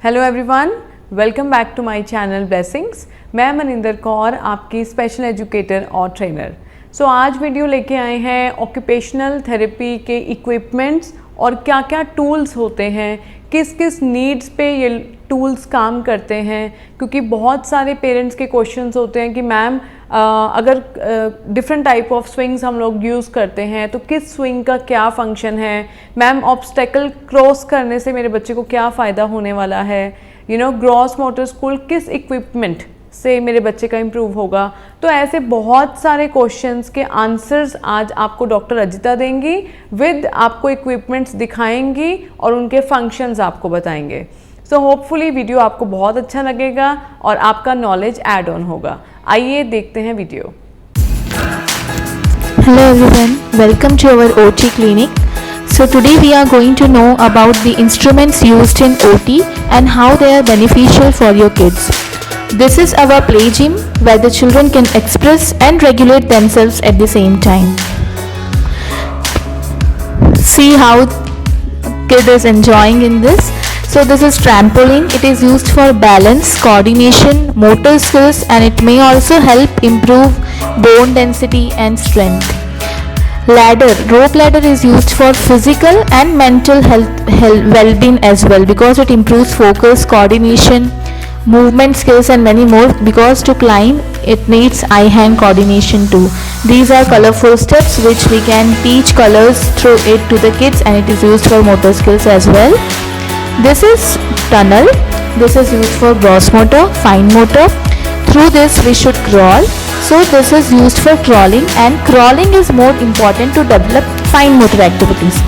Hello everyone, welcome back to my channel Blessings. मैं मनिंदर कौर, आपकी special educator और trainer. आज वीडियो लेके आए हैं ऑक्यूपेशनल थेरेपी के इक्विपमेंट्स और क्या क्या टूल्स होते हैं, किस किस नीड्स पे ये टूल्स काम करते हैं। क्योंकि बहुत सारे पेरेंट्स के क्वेश्चंस होते हैं कि मैम अगर डिफरेंट टाइप ऑफ स्विंग्स हम लोग यूज़ करते हैं तो किस स्विंग का क्या फंक्शन है, मैम ऑब्स्टेकल क्रॉस करने से मेरे बच्चे को क्या फ़ायदा होने वाला है, ग्रॉस मोटर स्कूल किस इक्विपमेंट से मेरे बच्चे का इम्प्रूव होगा। तो ऐसे बहुत सारे क्वेश्चंस के आंसर्स आज आपको डॉक्टर अजिता देंगी, विद आपको इक्विपमेंट्स दिखाएंगी और उनके फंक्शंस आपको बताएंगे। होपफुली वीडियो आपको बहुत अच्छा लगेगा और आपका नॉलेज ऐड ऑन होगा। आइए देखते हैं video. Hello everyone, welcome to our OT clinic. So today we are going to know about the instruments used in OT and how they are beneficial for your kids. This is our play gym where the children can express and regulate themselves at the same time. See how kid is enjoying in this. So this is trampoline. It is used for balance, coordination, motor skills, and it may also help improve bone density and strength. Ladder, rope ladder is used for physical and mental health well-being as well, because it improves focus, coordination, movement skills and many more. Because to climb it needs eye-hand coordination too. These are colorful steps which we can teach colors through it to the kids, and it is used for motor skills as well. This is tunnel. This is used for gross motor, fine motor. Through this we should crawl. So this is used for crawling, and crawling is more important to develop fine motor activities.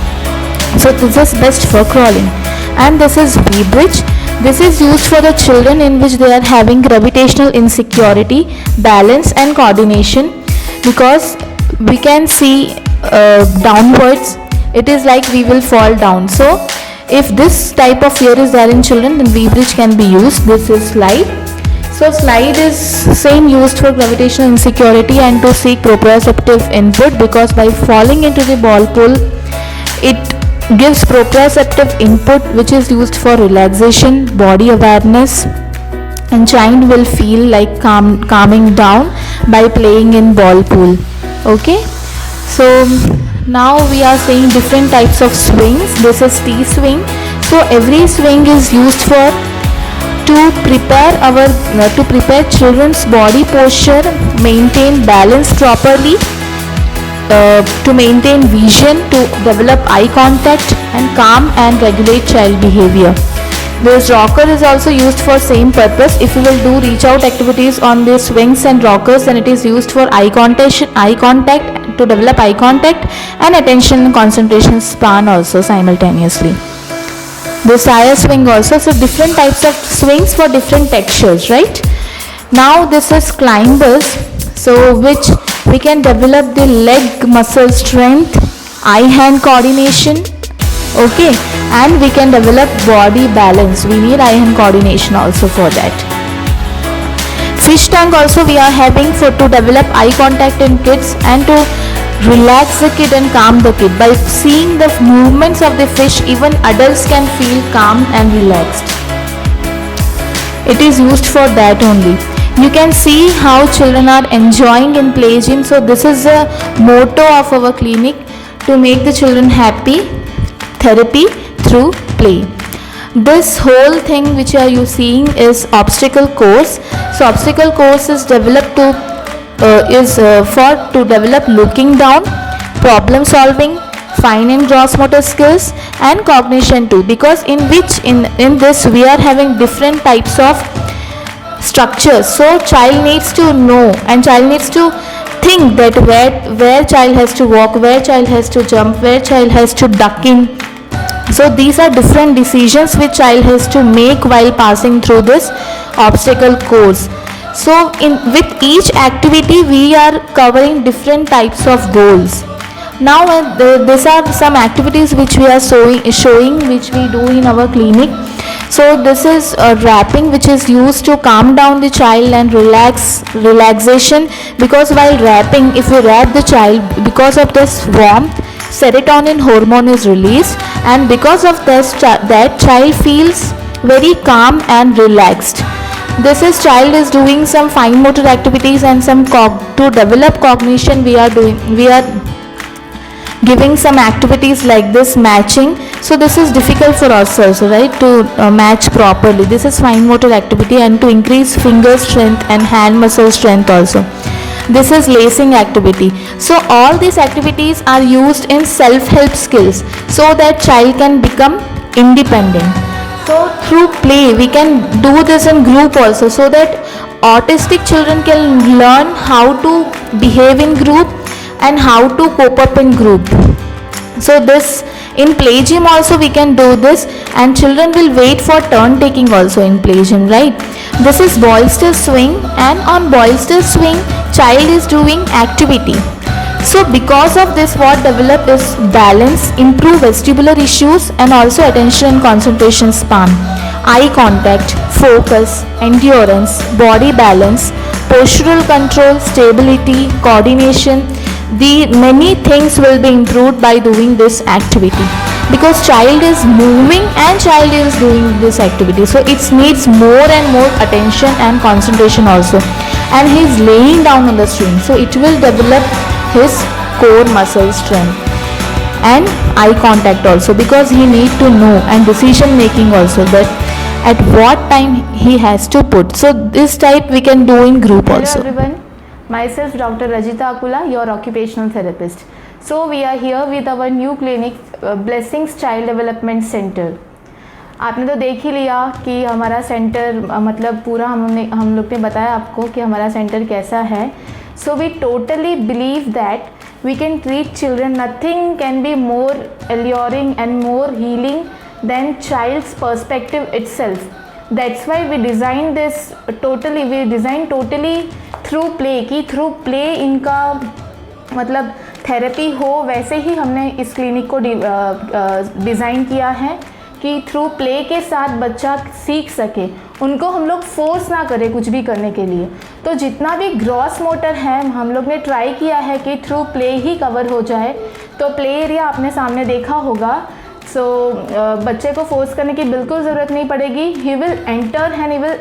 So this is best for crawling. And this is V-bridge. This is used for the children in which they are having gravitational insecurity, balance and coordination, because we can see downwards. It is like we will fall down. So if this type of fear is there in children, then V-bridge can be used. This is slide. So slide is same used for gravitational insecurity and to seek proprioceptive input, because by falling into the ball pool, it gives proprioceptive input which is used for relaxation, body awareness, and child will feel like calming down by playing in ball pool. Okay, so now we are seeing different types of swings. This is T swing. So every swing is used for to prepare children's body posture, maintain balance properly, to maintain vision, to develop eye contact and calm and regulate child behavior. This rocker is also used for same purpose. If you will do reach out activities on the swings and rockers, then it is used for eye contact to develop eye contact and attention and concentration span also simultaneously. This tire swing also. So different types of swings for different textures, right? Now this is climbers, so which we can develop the leg muscle strength, eye hand coordination, okay, and we can develop body balance. We need eye hand coordination also for that. Fish tank also we are having for to develop eye contact in kids and to relax the kid and calm the kid. By seeing the movements of the fish, even adults can feel calm and relaxed. It is used for that only. You can see how children are enjoying in play gym. So this is the motto of our clinic, to make the children happy, therapy through play. This whole thing which are you seeing is obstacle course. So obstacle course is developed to develop looking down, problem solving, fine and gross motor skills and cognition too, because in this we are having different types of structures. So child needs to know and child needs to think that where child has to walk, where child has to jump, where child has to duck in. So these are different decisions which child has to make while passing through this obstacle course. So with each activity we are covering different types of goals. Now these are some activities which we are showing which we do in our clinic. So this is wrapping, which is used to calm down the child and relaxation, because while wrapping, if we wrap the child, because of this warmth, serotonin hormone is released, and because of this that child feels very calm and relaxed. This is child is doing some fine motor activities and some to develop cognition. We are giving some activities like this matching. So this is difficult for us also, right, to match properly. This is fine motor activity, and to increase finger strength and hand muscle strength also. This is lacing activity. So all these activities are used in self-help skills so that child can become independent. So through play we can do this in group also, so that autistic children can learn how to behave in group and how to cope up in group. So this in play gym also we can do this, and children will wait for turn taking also in play gym, right? This is bolster swing, and on bolster swing child is doing activity. So because of this, what develop is balance, improve vestibular issues, and also attention and concentration span, eye contact, focus, endurance, body balance, postural control, stability, coordination. The many things will be improved by doing this activity, because child is moving and child is doing this activity, so it needs more and more attention and concentration also, and he is laying down on the swing, so it will develop his core muscle strength and eye contact also, because he need to know, and decision making also, that at what time he has to put. So this type we can do in group also. Hello everyone, myself Dr. Rajita Akula, your occupational therapist. So we are here with our new clinic, Blessings Child Development Center. आपने तो देख ही लिया कि हमारा centre मतलब पूरा हम लोग ने बताया आपको कि हमारा सेंटर कैसा है. So we totally believe that we can treat children. Nothing can be more alluring and more healing than child's perspective itself. That's why we designed this totally. We designed totally through play, कि through play इनका मतलब therapy हो, वैसे ही हमने इस clinic को design किया है कि थ्रू प्ले के साथ बच्चा सीख सके, उनको हम लोग फोर्स ना करें कुछ भी करने के लिए. तो जितना भी ग्रॉस मोटर है हम लोग ने ट्राई किया है कि थ्रू प्ले ही कवर हो जाए. तो प्ले एरिया आपने सामने देखा होगा. सो बच्चे को फोर्स करने की बिल्कुल ज़रूरत नहीं पड़ेगी. He will enter and he will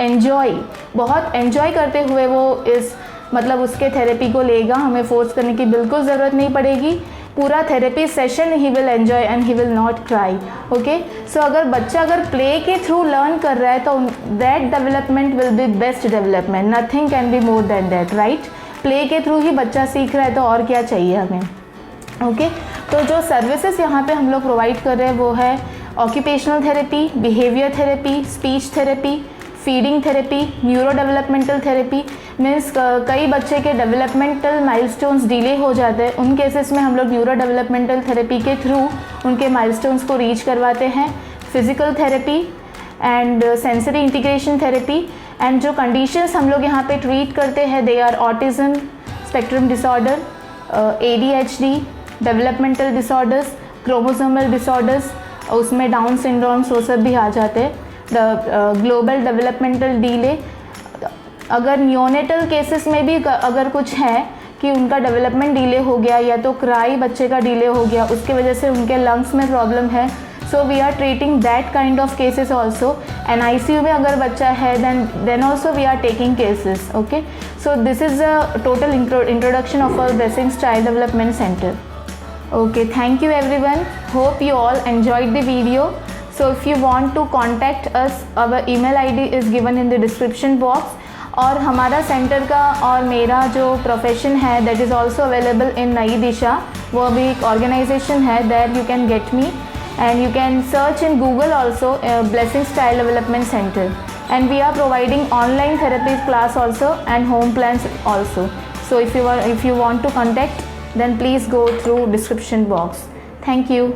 enjoy, बहुत एन्जॉय करते हुए वो इस मतलब उसके थेरेपी को लेगा. हमें फोर्स करने की बिल्कुल ज़रूरत नहीं पड़ेगी. पूरा therapy session he will enjoy and he will not cry. Okay, so अगर बच्चा अगर प्ले के थ्रू लर्न कर रहा है तो that development will be best development. Nothing can be more than that, right? Play के थ्रू ही बच्चा सीख रहा है तो और क्या चाहिए हमें. ओके, तो जो सर्विसेज यहाँ पे हम लोग प्रोवाइड कर रहे हैं वो है occupational therapy, behaviour therapy, speech therapy, feeding therapy, neuro developmental therapy. Means कई बच्चे के डेवलपमेंटल माइलस्टोन्स डिले हो जाते हैं, उन केसेस में हम लोग न्यूरो डेवलपमेंटल थेरेपी के थ्रू उनके माइलस्टोन्स को रीच करवाते हैं. Physical therapy and sensory integration therapy. And जो कंडीशंस हम लोग यहाँ पे ट्रीट करते हैं they are autism spectrum disorder, ADHD, developmental disorders, chromosomal disorders, उसमें डाउन सिंड्रोम्स वो सब भी आ जाते हैं. Global developmental delay. अगर नियोनेटल केसेस में भी अगर कुछ है कि उनका डेवलपमेंट डिले हो गया या तो क्राई बच्चे का डिले हो गया, उसके वजह से उनके लंग्स में प्रॉब्लम है, so we are treating that kind of cases also. And ICU में अगर बच्चा है then also we are taking cases. Okay, so this is a total introduction of our Blessings child development centre. Okay, thank you everyone. Hope you all enjoyed the video. So if you want to contact us, our email ID is given in the description box. और हमारा centre का और मेरा जो profession है that is also available in नई दिशा, वो भी एक ऑर्गेनाइजेशन है. That you can get me and you can search in Google also Blessings Child Development Center, and we are providing online therapy class also and home plans also. So if you want to contact, then please go through description box. Thank you.